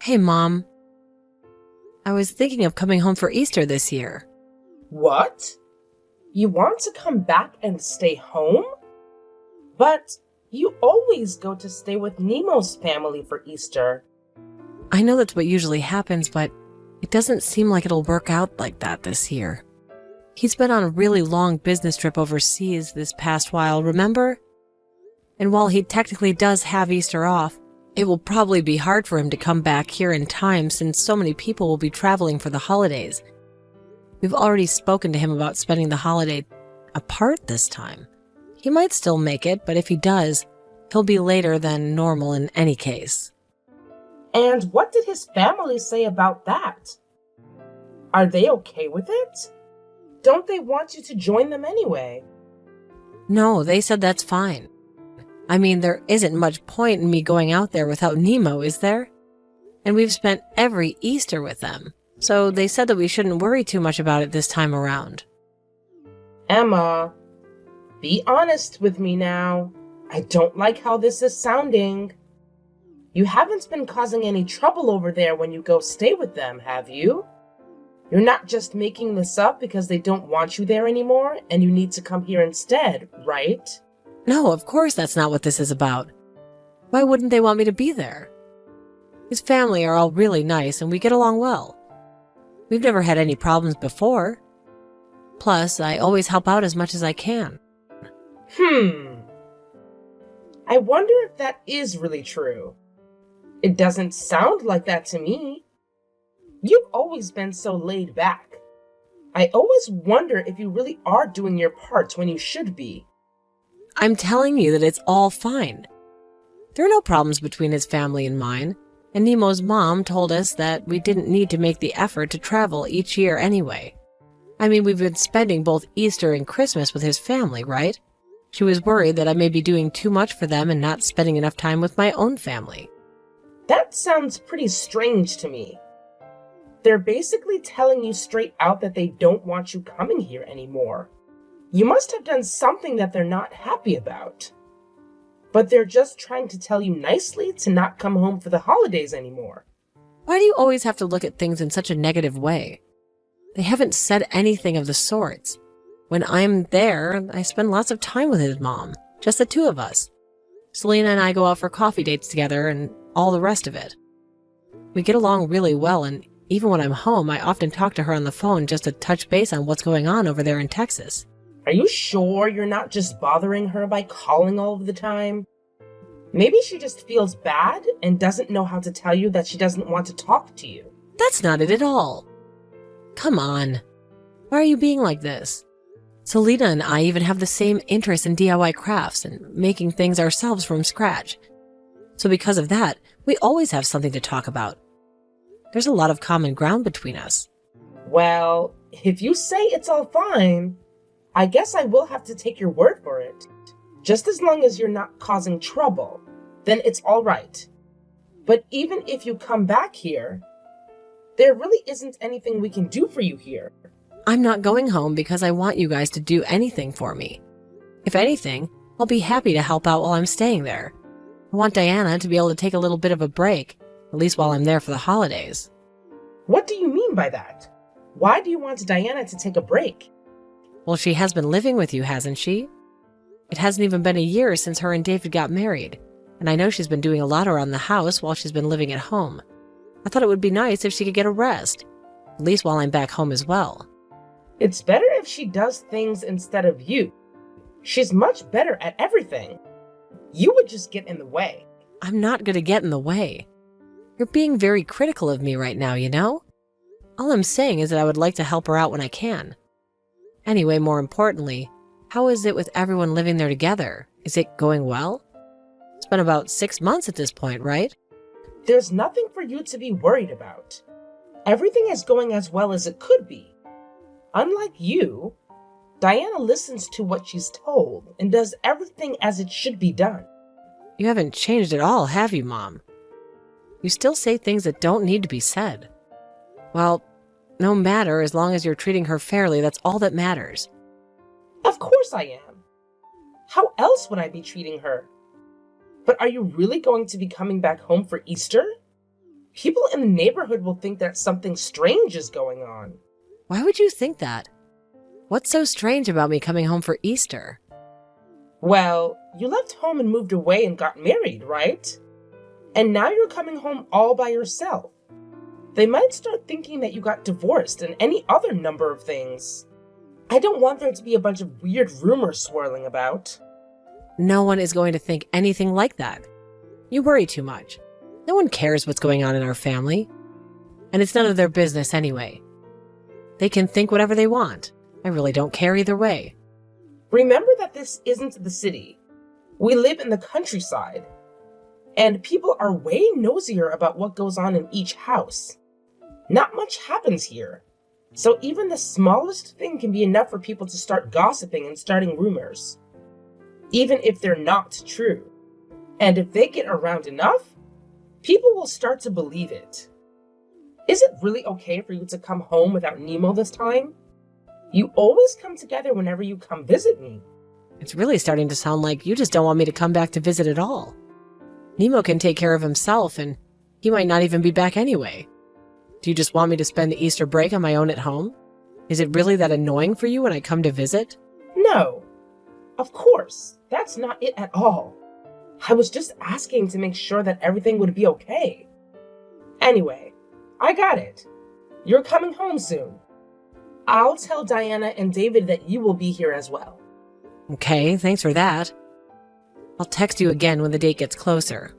Hey, Mom. I was thinking of coming home for Easter this year. What? You want to come back and stay home? But you always go to stay with Nemo's family for Easter. I know that's what usually happens, but it doesn't seem like it'll work out like that this year. He's been on a really long business trip overseas this past while, remember? And while he technically does have Easter off, it will probably be hard for him to come back here in time since so many people will be traveling for the holidays. We've already spoken to him about spending the holiday apart this time. He might still make it, but if he does, he'll be later than normal in any case. And what did his family say about that? Are they okay with it? Don't they want you to join them anyway? No, they said that's fine. I mean, there isn't much point in me going out there without Nemo, is there? And we've spent every Easter with them, so they said that we shouldn't worry too much about it this time around. Emma, be honest with me now. I don't like how this is sounding. You haven't been causing any trouble over there when you go stay with them, have you? You're not just making this up because they don't want you there anymore and you need to come here instead, right? No, of course that's not what this is about. Why wouldn't they want me to be there? His family are all really nice and we get along well. We've never had any problems before. Plus, I always help out as much as I can. I wonder if that is really true. It doesn't sound like that to me. You've always been so laid back. I always wonder if you really are doing your part when you should be. I'm telling you that it's all fine. There are no problems between his family and mine, and Nemo's mom told us that we didn't need to make the effort to travel each year anyway. I mean, we've been spending both Easter and Christmas with his family, right? She was worried that I may be doing too much for them and not spending enough time with my own family. That sounds pretty strange to me. They're basically telling you straight out that they don't want you coming here anymore. You must have done something that they're not happy about. But they're just trying to tell you nicely to not come home for the holidays anymore. Why do you always have to look at things in such a negative way? They haven't said anything of the sorts. When I'm there, I spend lots of time with his mom, just the two of us. Selena and I go out for coffee dates together and all the rest of it. We get along really well, and even when I'm home, I often talk to her on the phone just to touch base on what's going on over there in Texas. Are you sure you're not just bothering her by calling all of the time? Maybe she just feels bad and doesn't know how to tell you that she doesn't want to talk to you. That's not it at all. Come on. Why are you being like this? Selena and I even have the same interest in DIY crafts and making things ourselves from scratch. So because of that, we always have something to talk about. There's a lot of common ground between us. Well, if you say it's all fine, I guess I will have to take your word for it. Just as long as you're not causing trouble, then it's all right. But even if you come back here, there really isn't anything we can do for you here. I'm not going home because I want you guys to do anything for me. If anything, I'll be happy to help out while I'm staying there. I want Diana to be able to take a little bit of a break, at least while I'm there for the holidays. What do you mean by that? Why do you want Diana to take a break? Well, she has been living with you, hasn't she? It hasn't even been a year since her and David got married, and I know she's been doing a lot around the house while she's been living at home. I thought it would be nice if she could get a rest, at least while I'm back home as well. It's better if she does things instead of you. She's much better at everything. You would just get in the way. I'm not going to get in the way. You're being very critical of me right now, you know? All I'm saying is that I would like to help her out when I can. Anyway, more importantly, how is it with everyone living there together? Is it going well? It's been about 6 months at this point, right? There's nothing for you to be worried about. Everything is going as well as it could be. Unlike you, Diana listens to what she's told and does everything as it should be done. You haven't changed at all, have you, Mom? You still say things that don't need to be said. Well, no matter, as long as you're treating her fairly, that's all that matters. Of course I am. How else would I be treating her? But are you really going to be coming back home for Easter? People in the neighborhood will think that something strange is going on. Why would you think that? What's so strange about me coming home for Easter? Well, you left home and moved away and got married, right? And now you're coming home all by yourself. They might start thinking that you got divorced and any other number of things. I don't want there to be a bunch of weird rumors swirling about. No one is going to think anything like that. You worry too much. No one cares what's going on in our family. And it's none of their business anyway. They can think whatever they want. I really don't care either way. Remember that this isn't the city. We live in the countryside. And people are way nosier about what goes on in each house. Not much happens here. So even the smallest thing can be enough for people to start gossiping and starting rumors. Even if they're not true. And if they get around enough, people will start to believe it. Is it really okay for you to come home without Nemo this time? You always come together whenever you come visit me. It's really starting to sound like you just don't want me to come back to visit at all. Nemo can take care of himself, and he might not even be back anyway. Do you just want me to spend the Easter break on my own at home? Is it really that annoying for you when I come to visit? No. Of course, that's not it at all. I was just asking to make sure that everything would be okay. Anyway, I got it. You're coming home soon. I'll tell Diana and David that you will be here as well. Okay, thanks for that. I'll text you again when the date gets closer.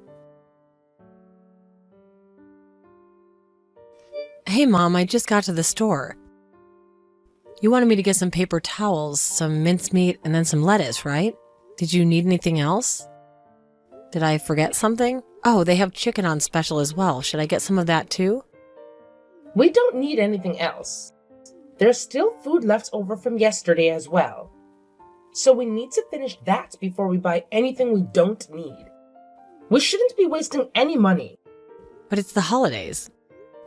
Hey, Mom, I just got to the store. You wanted me to get some paper towels, some mincemeat, and then some lettuce, right? Did you need anything else? Did I forget something? Oh, they have chicken on special as well. Should I get some of that too? We don't need anything else. There's still food left over from yesterday as well. So we need to finish that before we buy anything we don't need. We shouldn't be wasting any money. But it's the holidays.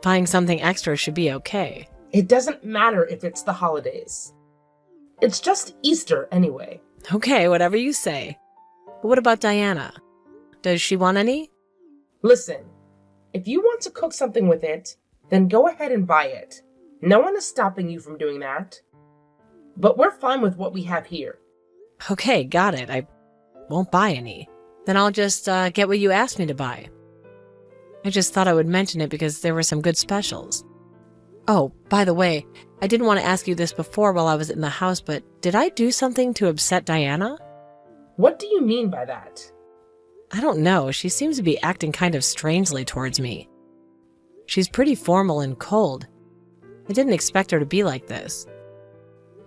Buying something extra should be okay. It doesn't matter if it's the holidays. It's just Easter anyway. Okay, whatever you say. But what about Diana? Does she want any? Listen, if you want to cook something with it, then go ahead and buy it. No one is stopping you from doing that. But we're fine with what we have here. Okay, got it. I won't buy any. Then I'll just get what you asked me to buy. I just thought I would mention it because there were some good specials. Oh, by the way, I didn't want to ask you this before while I was in the house, but did I do something to upset Diana? What do you mean by that? I don't know. She seems to be acting kind of strangely towards me. She's pretty formal and cold. I didn't expect her to be like this.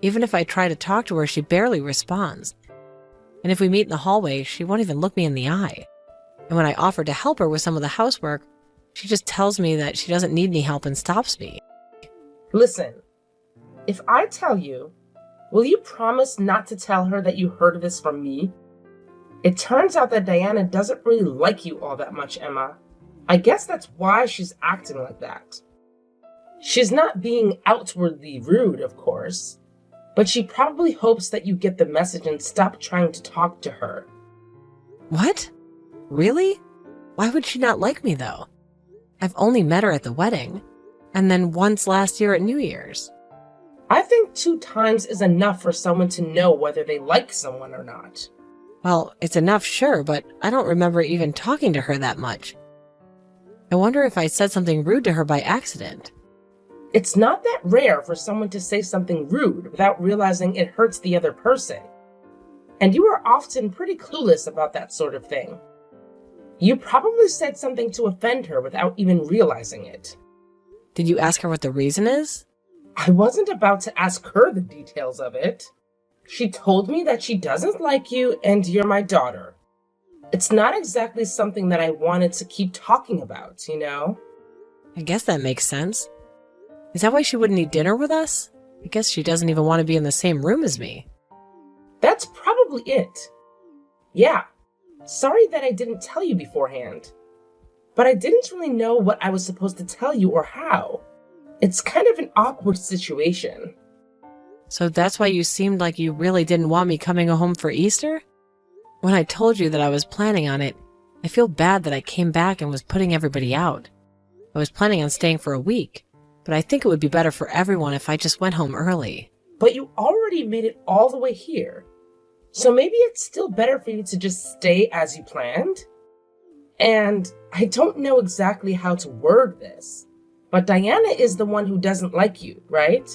Even if I try to talk to her, she barely responds. And if we meet in the hallway, she won't even look me in the eye. And when I offer to help her with some of the housework, she just tells me that she doesn't need any help and stops me. Listen, if I tell you, will you promise not to tell her that you heard this from me? It turns out that Diana doesn't really like you all that much, Emma. I guess that's why she's acting like that. She's not being outwardly rude, of course, but she probably hopes that you get the message and stop trying to talk to her. What? Really? Why would she not like me, though? I've only met her at the wedding, and then once last year at New Year's. I think 2 times is enough for someone to know whether they like someone or not. Well, it's enough, sure, but I don't remember even talking to her that much. I wonder if I said something rude to her by accident. It's not that rare for someone to say something rude without realizing it hurts the other person. And you are often pretty clueless about that sort of thing. You probably said something to offend her without even realizing it. Did you ask her what the reason is? I wasn't about to ask her the details of it. She told me that she doesn't like you and you're my daughter. It's not exactly something that I wanted to keep talking about, you know? I guess that makes sense. Is that why she wouldn't eat dinner with us? I guess she doesn't even want to be in the same room as me. That's probably it. Yeah, sorry that I didn't tell you beforehand. But I didn't really know what I was supposed to tell you or how. It's kind of an awkward situation. So that's why you seemed like you really didn't want me coming home for Easter? When I told you that I was planning on it, I feel bad that I came back and was putting everybody out. I was planning on staying for a week, but I think it would be better for everyone if I just went home early. But you already made it all the way here. So maybe it's still better for you to just stay as you planned? And I don't know exactly how to word this, but Diana is the one who doesn't like you, right?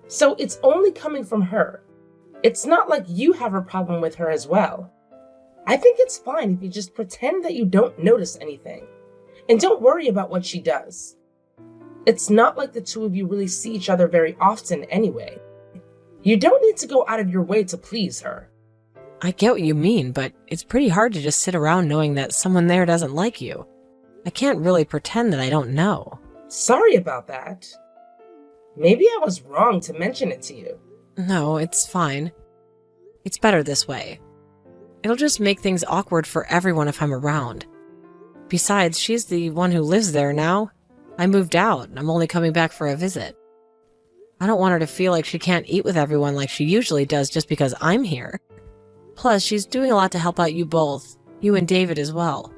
So it's only coming from her. It's not like you have a problem with her as well. I think it's fine if you just pretend that you don't notice anything. And don't worry about what she does. It's not like the two of you really see each other very often anyway. You don't need to go out of your way to please her. I get what you mean, but it's pretty hard to just sit around knowing that someone there doesn't like you. I can't really pretend that I don't know. Sorry about that. Maybe I was wrong to mention it to you. No, it's fine. It's better this way. It'll just make things awkward for everyone if I'm around. Besides, she's the one who lives there now. I moved out, and I'm only coming back for a visit. I don't want her to feel like she can't eat with everyone like she usually does just because I'm here. Plus, she's doing a lot to help out you both, you and David as well.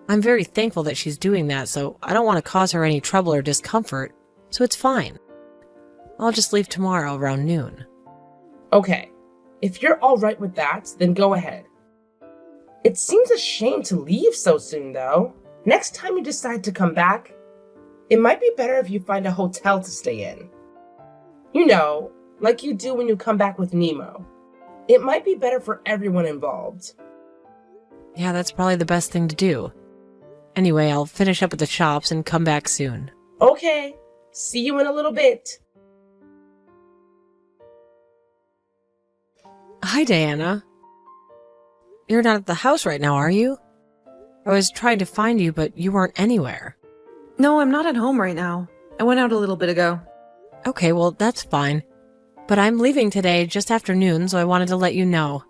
I'm very thankful that she's doing that, so I don't want to cause her any trouble or discomfort, so it's fine. I'll just leave tomorrow around noon. Okay, if you're all right with that, then go ahead. It seems a shame to leave so soon, though. Next time you decide to come back, it might be better if you find a hotel to stay in. You know, like you do when you come back with Nemo. It might be better for everyone involved. Yeah, that's probably the best thing to do. Anyway, I'll finish up with the shops and come back soon. Okay, see you in a little bit. Hi, Diana. You're not at the house right now, are you? I was trying to find you, but you weren't anywhere. No, I'm not at home right now. I went out a little bit ago. Okay, well, that's fine. But I'm leaving today just after noon, so I wanted to let you know.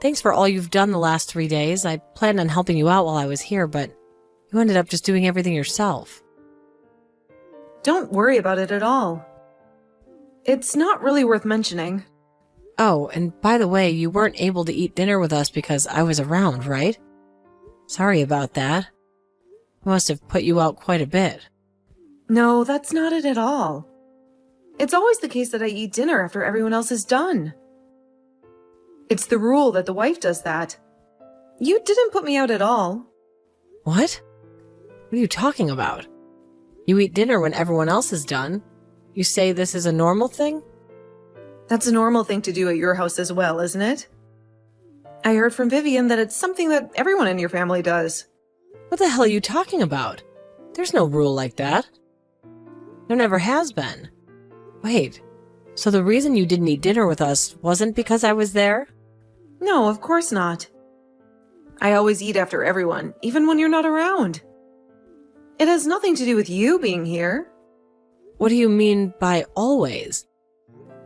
Thanks for all you've done the last 3 days. I planned on helping you out while I was here, but you ended up just doing everything yourself. Don't worry about it at all. It's not really worth mentioning. Oh, and by the way, you weren't able to eat dinner with us because I was around, right? Sorry about that. I must have put you out quite a bit. No, that's not it at all. It's always the case that I eat dinner after everyone else is done. It's the rule that the wife does that. You didn't put me out at all. What? What are you talking about? You eat dinner when everyone else is done. You say this is a normal thing? That's a normal thing to do at your house as well, isn't it? I heard from Vivian that it's something that everyone in your family does. What the hell are you talking about? There's no rule like that. There never has been. Wait, so the reason you didn't eat dinner with us wasn't because I was there? No, of course not. I always eat after everyone, even when you're not around. It has nothing to do with you being here. What do you mean by always?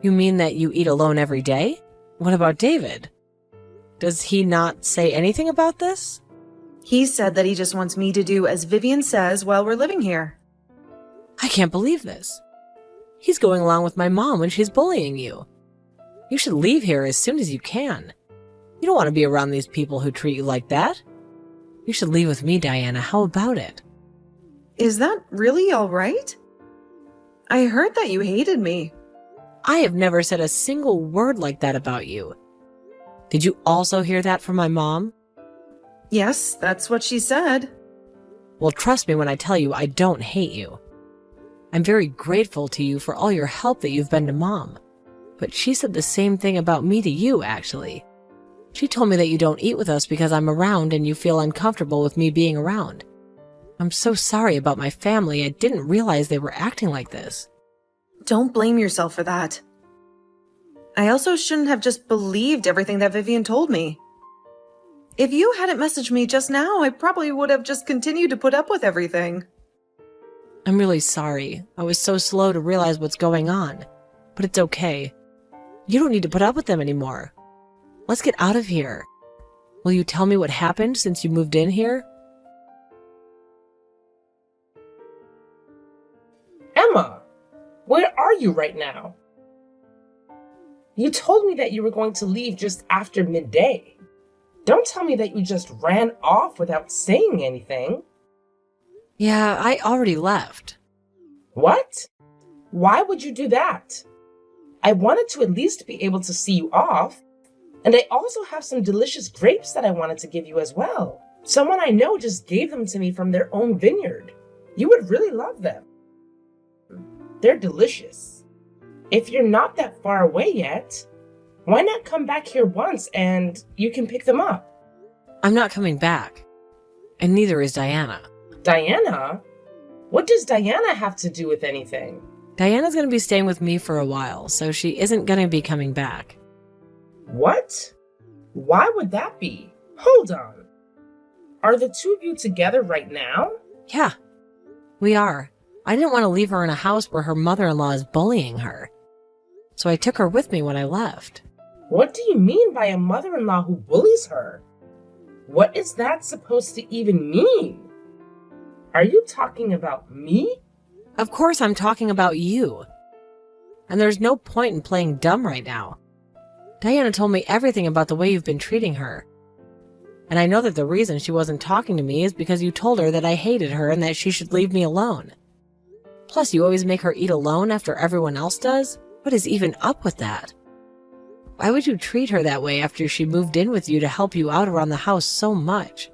You mean that you eat alone every day? What about David? Does he not say anything about this? He said that he just wants me to do as Vivian says while we're living here. I can't believe this. He's going along with my mom when she's bullying you. You should leave here as soon as you can. You don't want to be around these people who treat you like that. You should leave with me, Diana. How about it? Is that really all right? I heard that you hated me. I have never said a single word like that about you. Did you also hear that from my mom? Yes, that's what she said. Well, trust me when I tell you I don't hate you. I'm very grateful to you for all your help that you've been to Mom. But she said the same thing about me to you, actually. She told me that you don't eat with us because I'm around and you feel uncomfortable with me being around. I'm so sorry about my family. I didn't realize they were acting like this. Don't blame yourself for that. I also shouldn't have just believed everything that Vivian told me. If you hadn't messaged me just now, I probably would have just continued to put up with everything. I'm really sorry. I was so slow to realize what's going on. But it's okay. You don't need to put up with them anymore. Let's get out of here. Will you tell me what happened since you moved in here? Emma, where are you right now? You told me that you were going to leave just after midday. Don't tell me that you just ran off without saying anything. Yeah, I already left. What? Why would you do that? I wanted to at least be able to see you off. And I also have some delicious grapes that I wanted to give you as well. Someone I know just gave them to me from their own vineyard. You would really love them. They're delicious. If you're not that far away yet, why not come back here once and you can pick them up? I'm not coming back. And neither is Diana. Diana? What does Diana have to do with anything? Diana's going to be staying with me for a while, so she isn't going to be coming back. What? Why would that be? Hold on. Are the two of you together right now? Yeah, we are. I didn't want to leave her in a house where her mother-in-law is bullying her. So I took her with me when I left. What do you mean by a mother-in-law who bullies her? What is that supposed to even mean? Are you talking about me? Of course I'm talking about you. And there's no point in playing dumb right now. Diana told me everything about the way you've been treating her. And I know that the reason she wasn't talking to me is because you told her that I hated her and that she should leave me alone. Plus, you always make her eat alone after everyone else does? What is even up with that? Why would you treat her that way after she moved in with you to help you out around the house so much?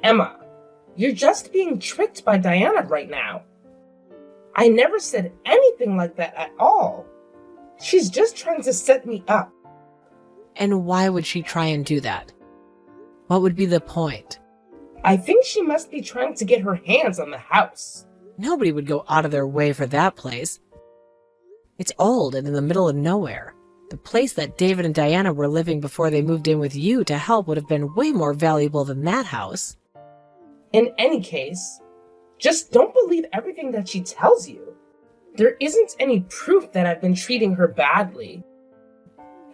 Emma, you're just being tricked by Diana right now. I never said anything like that at all. She's just trying to set me up. And why would she try and do that? What would be the point? I think she must be trying to get her hands on the house. Nobody would go out of their way for that place. It's old and in the middle of nowhere. The place that David and Diana were living before they moved in with you to help would have been way more valuable than that house. In any case, just don't believe everything that she tells you. There isn't any proof that I've been treating her badly.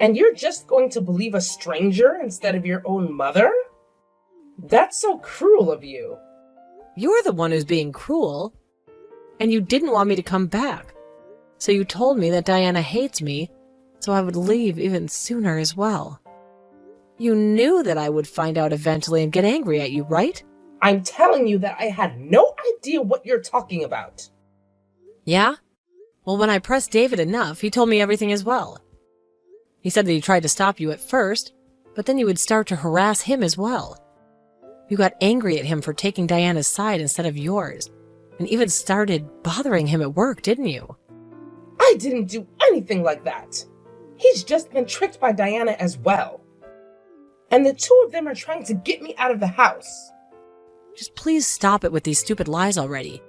And you're just going to believe a stranger instead of your own mother? That's so cruel of you. You're the one who's being cruel. And you didn't want me to come back. So you told me that Diana hates me, so I would leave even sooner as well. You knew that I would find out eventually and get angry at you, right? I'm telling you that I had no idea what you're talking about. Yeah? Well, when I pressed David enough, he told me everything as well. He said that he tried to stop you at first, but then you would start to harass him as well. You got angry at him for taking Diana's side instead of yours, and even started bothering him at work, didn't you? I didn't do anything like that. He's just been tricked by Diana as well. And the two of them are trying to get me out of the house. Just please stop it with these stupid lies already.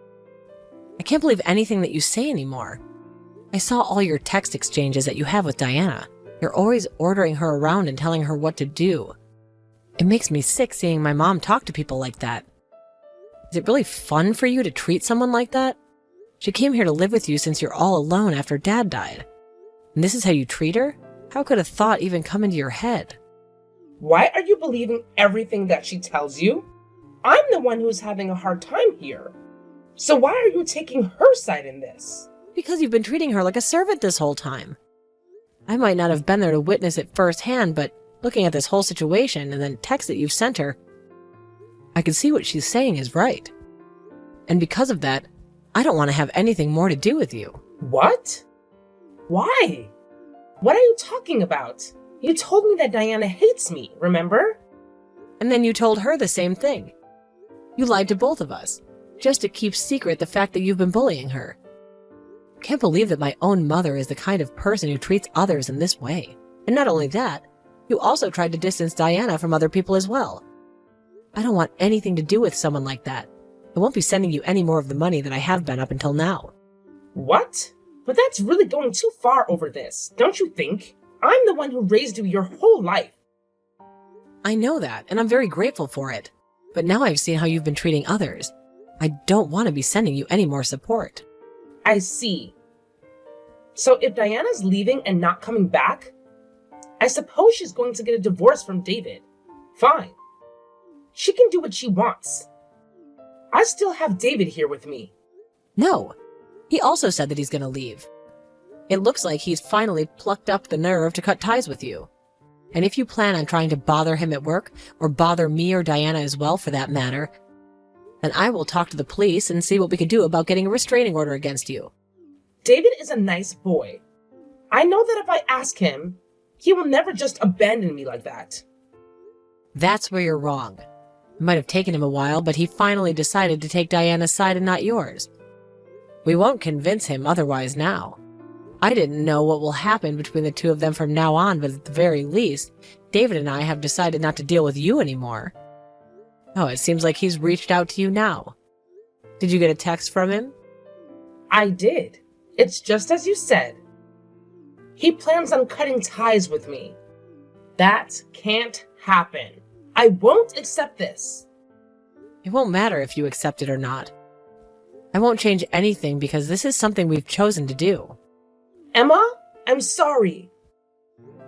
I can't believe anything that you say anymore. I saw all your text exchanges that you have with Diana. You're always ordering her around and telling her what to do. It makes me sick seeing my mom talk to people like that. Is it really fun for you to treat someone like that? She came here to live with you since you're all alone after Dad died. And this is how you treat her? How could a thought even come into your head? Why are you believing everything that she tells you? I'm the one who's having a hard time here. So why are you taking her side in this? Because you've been treating her like a servant this whole time. I might not have been there to witness it firsthand, but looking at this whole situation and then text that you've sent her, I can see what she's saying is right. And because of that, I don't want to have anything more to do with you. What? Why? What are you talking about? You told me that Diana hates me, remember? And then you told her the same thing. You lied to both of us, just to keep secret the fact that you've been bullying her. Can't believe that my own mother is the kind of person who treats others in this way. And not only that, you also tried to distance Diana from other people as well. I don't want anything to do with someone like that. I won't be sending you any more of the money that I have been up until now. What? But that's really going too far over this, don't you think? I'm the one who raised you your whole life. I know that, and I'm very grateful for it. But now I've seen how you've been treating others. I don't want to be sending you any more support. I see. So if Diana's leaving and not coming back, I suppose she's going to get a divorce from David. Fine. She can do what she wants. I still have David here with me. No. He also said that he's going to leave. It looks like he's finally plucked up the nerve to cut ties with you. And if you plan on trying to bother him at work, or bother me or Diana as well for that matter, then I will talk to the police and see what we can do about getting a restraining order against you. David is a nice boy. I know that if I ask him, he will never just abandon me like that. That's where you're wrong. It might have taken him a while, but he finally decided to take Diana's side and not yours. We won't convince him otherwise now. I didn't know what will happen between the two of them from now on, but at the very least, David and I have decided not to deal with you anymore. Oh, it seems like he's reached out to you now. Did you get a text from him? I did. It's just as you said. He plans on cutting ties with me. That can't happen. I won't accept this. It won't matter if you accept it or not. I won't change anything because this is something we've chosen to do. Emma, I'm sorry.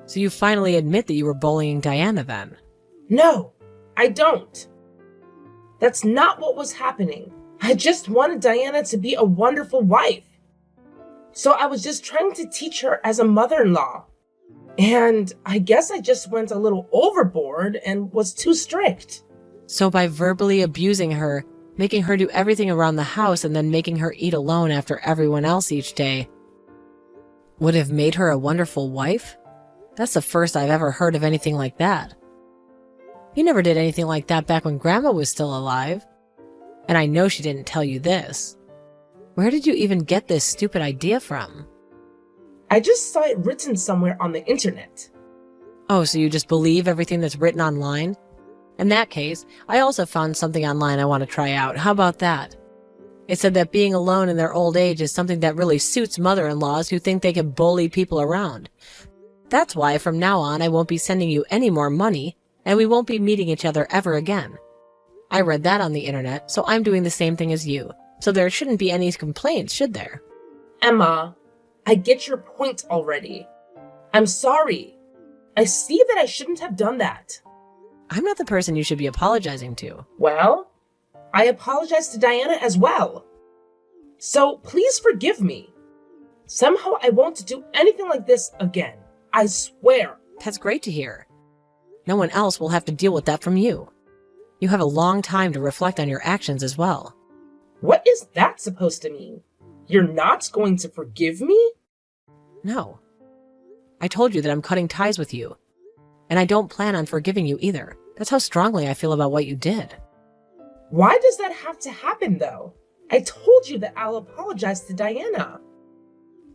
So you finally admit that you were bullying Diana then? No, I don't. That's not what was happening. I just wanted Diana to be a wonderful wife. So I was just trying to teach her as a mother-in-law. And I guess I just went a little overboard and was too strict. So by verbally abusing her, making her do everything around the house and then making her eat alone after everyone else each day, would have made her a wonderful wife? That's the first I've ever heard of anything like that. You never did anything like that back when Grandma was still alive. And I know she didn't tell you this. Where did you even get this stupid idea from? I just saw it written somewhere on the internet. Oh, so you just believe everything that's written online? In that case, I also found something online I want to try out. How about that? It said that being alone in their old age is something that really suits mother-in-laws who think they can bully people around. That's why from now on I won't be sending you any more money, and we won't be meeting each other ever again. I read that on the internet, so I'm doing the same thing as you. So there shouldn't be any complaints, should there? Emma, I get your point already. I'm sorry. I see that I shouldn't have done that. I'm not the person you should be apologizing to. Well, I apologize to Diana as well. So please forgive me. Somehow I won't do anything like this again. I swear. That's great to hear. No one else will have to deal with that from you. You have a long time to reflect on your actions as well. What is that supposed to mean? You're not going to forgive me? No. I told you that I'm cutting ties with you. And I don't plan on forgiving you either. That's how strongly I feel about what you did. Why does that have to happen, though? I told you that I'll apologize to Diana.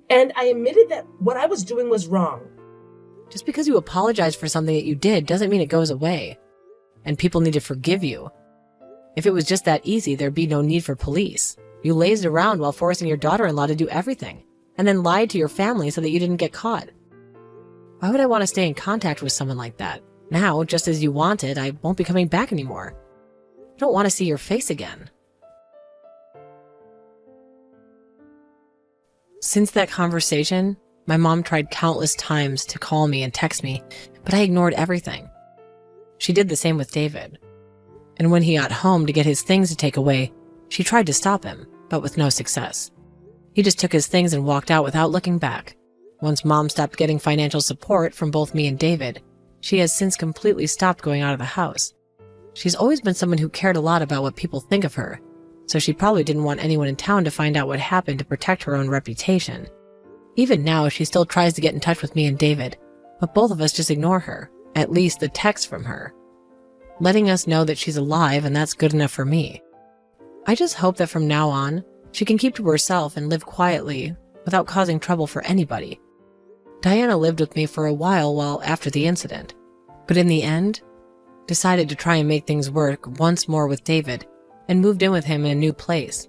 And I admitted that what I was doing was wrong. Just because you apologize for something that you did doesn't mean it goes away. And people need to forgive you. If it was just that easy, there'd be no need for police. You lazed around while forcing your daughter-in-law to do everything, and then lied to your family so that you didn't get caught. Why would I want to stay in contact with someone like that? Now, just as you wanted, I won't be coming back anymore. I don't want to see your face again. Since that conversation, my mom tried countless times to call me and text me, but I ignored everything. She did the same with David. And when he got home to get his things to take away, she tried to stop him, but with no success. He just took his things and walked out without looking back. Once Mom stopped getting financial support from both me and David, she has since completely stopped going out of the house. She's always been someone who cared a lot about what people think of her, so she probably didn't want anyone in town to find out what happened to protect her own reputation. Even now, she still tries to get in touch with me and David, but both of us just ignore her, at least the text from her, letting us know that she's alive, and that's good enough for me. I just hope that from now on, she can keep to herself and live quietly without causing trouble for anybody. Diana lived with me for a while after the incident, but in the end, decided to try and make things work once more with David and moved in with him in a new place.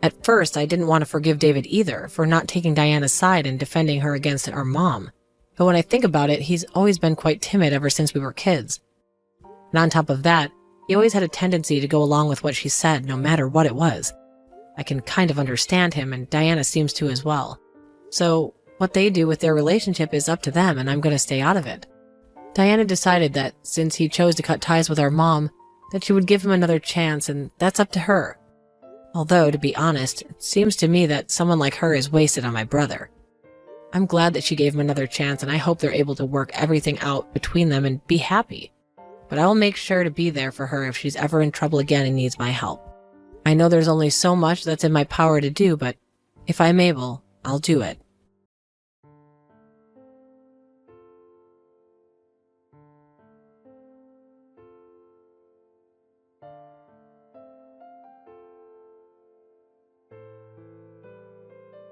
At first, I didn't want to forgive David either for not taking Diana's side and defending her against our mom, but when I think about it, he's always been quite timid ever since we were kids. And on top of that, he always had a tendency to go along with what she said, no matter what it was. I can kind of understand him, and Diana seems to as well. So, what they do with their relationship is up to them, and I'm going to stay out of it. Diana decided that since he chose to cut ties with our mom, that she would give him another chance, and that's up to her. Although, to be honest, it seems to me that someone like her is wasted on my brother. I'm glad that she gave him another chance, and I hope they're able to work everything out between them and be happy. But I will make sure to be there for her if she's ever in trouble again and needs my help. I know there's only so much that's in my power to do, but if I'm able, I'll do it.